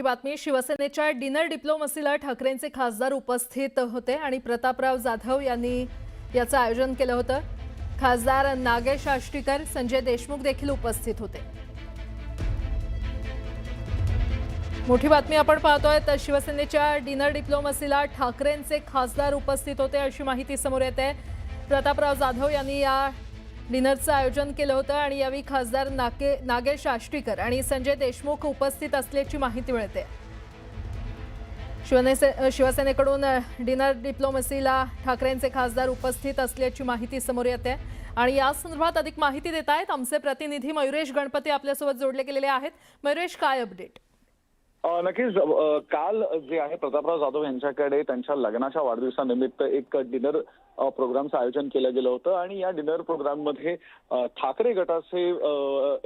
बातमी शिवसेनेच्या डिनर डिप्लोमसीला ठाकरेंचे खासदार उपस्थित होते आणि प्रतापराव जाधव यांनी याचं आयोजन केलं होतं। खासदार नागेश आष्टीकर, संजय देशमुख देखील उपस्थित होते। मोठी बातमी आपण पाहतोय तर शिवसेनेच्या डिनर डिप्लोमसीला ठाकरेंचे खासदार उपस्थित होते अशी माहिती समोर येते। प्रतापराव जाधव यांनी या डिनरचं आयोजन केलं होतं आणि यावेळी खासदार नागेश आष्टीकर आणि संजय देशमुख उपस्थित असल्याची माहिती मिळते। शिवसेनेकडून डिनर डिप्लोमसीला ठाकरेंचे खासदार उपस्थित असल्याची माहिती समोर येते आणि या संदर्भात अधिक माहिती देत आहेत आमचे प्रतिनिधी मयुरेश गणपती आपल्यासोबत जोडले गेलेले आहेत। मयुरेश, काय अपडेट? नक्कीच काल जे आहे प्रतापराव जाधव यांच्याकडे त्यांच्या लग्नाच्या वाढदिवसानिमित्त एक डिनर प्रोग्रामचं आयोजन केलं गेलं होतं आणि या डिनर प्रोग्राम मध्ये ठाकरे गटाचे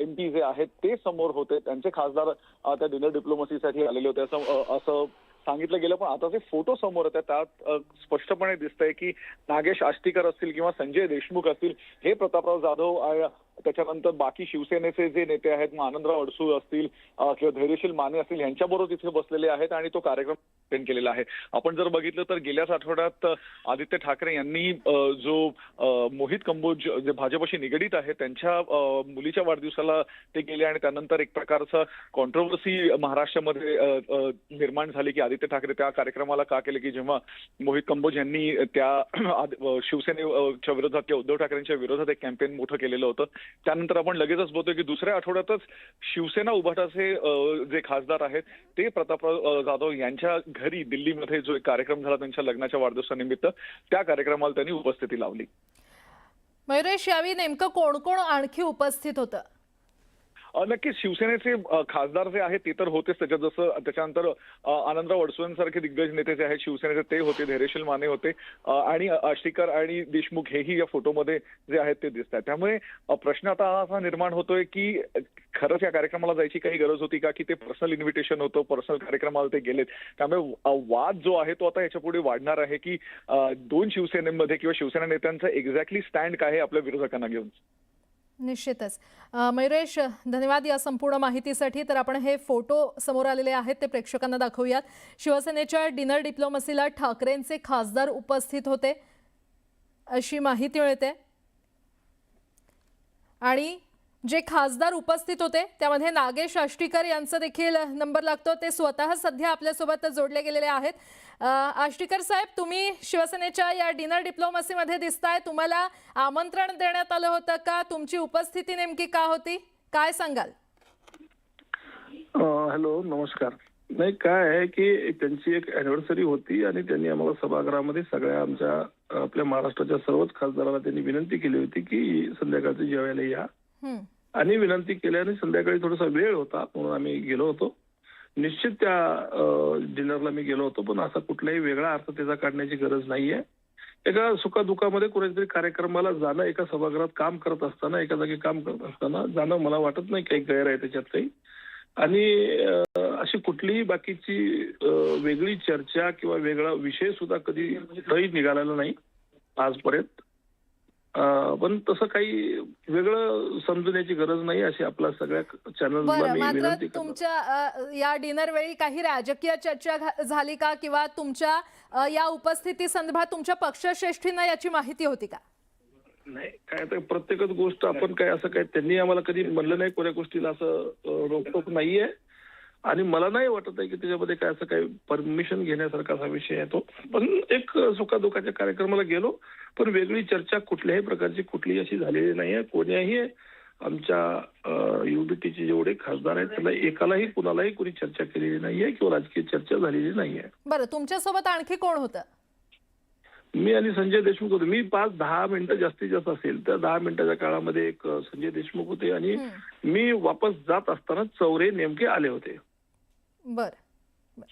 एमपी जे आहेत ते समोर होते। त्यांचे खासदार त्या डिनर डिप्लोमसीसाठी आलेले होते असं सांगितलं गेलं, पण आता जे फोटो समोर येतात त्यात स्पष्टपणे दिसतंय की नागेश आष्टीकर असतील किंवा संजय देशमुख असतील हे प्रतापराव जाधव त्याच्यानंतर बाकी शिवसेनेचे जे नेते आहेत आनंदराव अडसूळ असतील किंवा धैर्यशील माने असतील यांच्याबरोबर तिथे बसलेले आहेत आणि तो कार्यक्रम अटेंड केलेला आहे। आपण जर बघितलं तर गेल्याच आठवड्यात आदित्य ठाकरे यांनी जो मोहित कंबोज जे भाजपशी निगडीत आहे त्यांच्या मुलीच्या वाढदिवसाला ते गेले आणि त्यानंतर एक प्रकारचं कॉन्ट्रोवर्सी महाराष्ट्रामध्ये निर्माण झाली की आदित्य ठाकरे त्या कार्यक्रमाला का केले की जेव्हा मोहित कंबोज यांनी त्या शिवसेनेच्या विरोधात किंवा उद्धव ठाकरेंच्या विरोधात एक कॅम्पेन मोठं केलेलं होतं। त्यानंतर आपण लगेचच बघतोय की दुसऱ्या आठवड्यातच शिवसेना उभाटाचे जे खासदार आहेत ते प्रतापराव जाधव यांच्या घरी दिल्लीमध्ये जो एक कार्यक्रम झाला त्यांच्या लग्नाच्या वाढदिवसानिमित्त त्या कार्यक्रमाला त्यांनी उपस्थिती लावली। मयुरेश, यावेळी नेमकं कोण कोण आणखी उपस्थित होतं? नक्कीच शिवसेनेचे खासदार जे आहेत ते तर होतेच, त्याच्यानंतर आनंदराव अडसूळांसारखे दिग्गज नेते जे आहेत शिवसेनेचे ते होते, धैर्यशील माने होते आणि आष्टीकर आणि देशमुख हेही या फोटोमध्ये जे आहेत ते दिसत आहेत। त्यामुळे प्रश्न आता असा निर्माण होतोय की खरंच या कार्यक्रमाला जायची काही गरज होती का, की ते पर्सनल इन्व्हिटेशन होतं, पर्सनल कार्यक्रमाला ते गेलेत। त्यामुळे वाद जो आहे तो आता याच्या पुढे वाढणार आहे की दोन शिवसेनेमध्ये किंवा शिवसेना नेत्यांचा एक्झॅक्टली स्टँड काय आहे आपल्या विरोधकांना घेऊन। निश्चितच मयुरेश, धन्यवाद या संपूर्ण माहितीसाठी। तर आपण हे फोटो समोर आलेले आहेत ते प्रेक्षकांना दाखवूयात। शिवसेनेच्या डिनर डिप्लोमसीला ठाकरेंचे खासदार उपस्थित होते अशी माहिती मिळते आणि जे खासदार उपस्थित होते त्यामध्ये नागेश आष्टीकर यांचा देखील नंबर लागतो। ते स्वतः सध्या आपल्यासोबत जोडले गेलेले आहेत। आष्टीकर साहेब, तुम्ही शिवसेनेच्या या डिनर डिप्लोमसीमध्ये दिसताय, तुम्हाला आमंत्रण देण्यात आलं होतं का? तुमची उपस्थिती नेमकी का होती, काय सांगाल? हॅलो, नमस्कार। नाही, काय आहे की त्यांची एक अॅनिव्हर्सरी होती आणि त्यांनी आम्हाला सभागृहामध्ये सगळ्या आमच्या आपल्या महाराष्ट्राच्या सर्वच खासदारांना त्यांनी विनंती केली होती की संध्याकाळचं जेवायला या आणि विनंती केल्याने संध्याकाळी थोडासा वेळ होता म्हणून आम्ही गेलो होतो। निश्चित त्या डिनरला मी गेलो होतो, पण असा कुठलाही वेगळा अर्थ त्याचा काढण्याची गरज नाहीये। एका सुखादुखामध्ये कोणत्यातरी कार्यक्रमाला जाणं, एका सभागृहात काम करत असताना, एका जागी काम करत असताना जाणं मला वाटत नाही काही गैर आहे त्याच्यात काही। आणि अशी कुठलीही बाकीची वेगळी चर्चा किंवा वेगळा विषय सुद्धा कधी निघालेला नाही आजपर्यंत। पण तसं काही वेगळं समजण्याची गरज नाही अशी आपल्या सगळ्या चॅनलला मी विनंती करतो। तुमच्या या डिनर वेळी काही राजकीय चर्चा झाली का किंवा तुमच्या या उपस्थिती संदर्भात तुमच्या पक्षश्रेष्ठींना याची माहिती होती का? नाही, काय तर प्रत्येकच गोष्ट आपण काय असं काय त्यांनी आम्हाला कधी म्हणलं नाही कोण्या गोष्टीला असं रोकटोक नाहीये आणि मला नाही वाटत आहे की त्याच्यामध्ये काय असं काही परमिशन घेण्यासारखा असा विषय आहे तो। पण एक सुखादुखाच्या कार्यक्रमाला गेलो, पण वेगळी चर्चा कुठल्याही प्रकारची कुठलीही अशी झालेली नाहीये। कोण्याही आमच्या युबीटीचे जेवढे खासदार आहेत त्याला एकालाही कुणालाही कोणी चर्चा केलेली नाहीये किंवा राजकीय चर्चा झालेली नाहीये। बरं, तुमच्यासोबत आणखी कोण होतं? मी आणि संजय देशमुख होते। मी 5-10 मिनिटं जास्तीत जास्त असेल तर 10 मिनिटाच्या काळामध्ये एक संजय देशमुख होते आणि मी वापस जात असताना चौरे नेमके आले होते। बरं,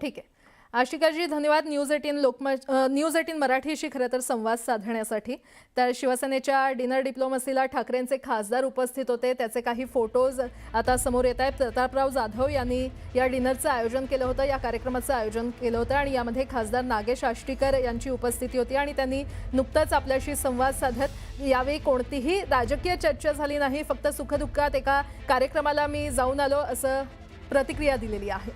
ठीक आहे। आष्टीकरजी, धन्यवाद न्यूज 18 मराठीशी खरं तर संवाद साधण्यासाठी। तर शिवसेनेच्या डिनर डिप्लोमसीला ठाकरेंचे खासदार उपस्थित होते, त्याचे काही फोटोज आता समोर येत आहेत। प्रतापराव जाधव यांनी या डिनरचं आयोजन केलं होतं, या कार्यक्रमाचं आयोजन केलं होतं आणि यामध्ये खासदार नागेश आष्टीकर यांची उपस्थिती होती आणि त्यांनी नुकताच आपल्याशी संवाद साधत यावेळी कोणतीही राजकीय चर्चा झाली नाही, फक्त सुखदुःखात एका कार्यक्रमाला मी जाऊन आलो असं प्रतिक्रिया दिलेली आहे.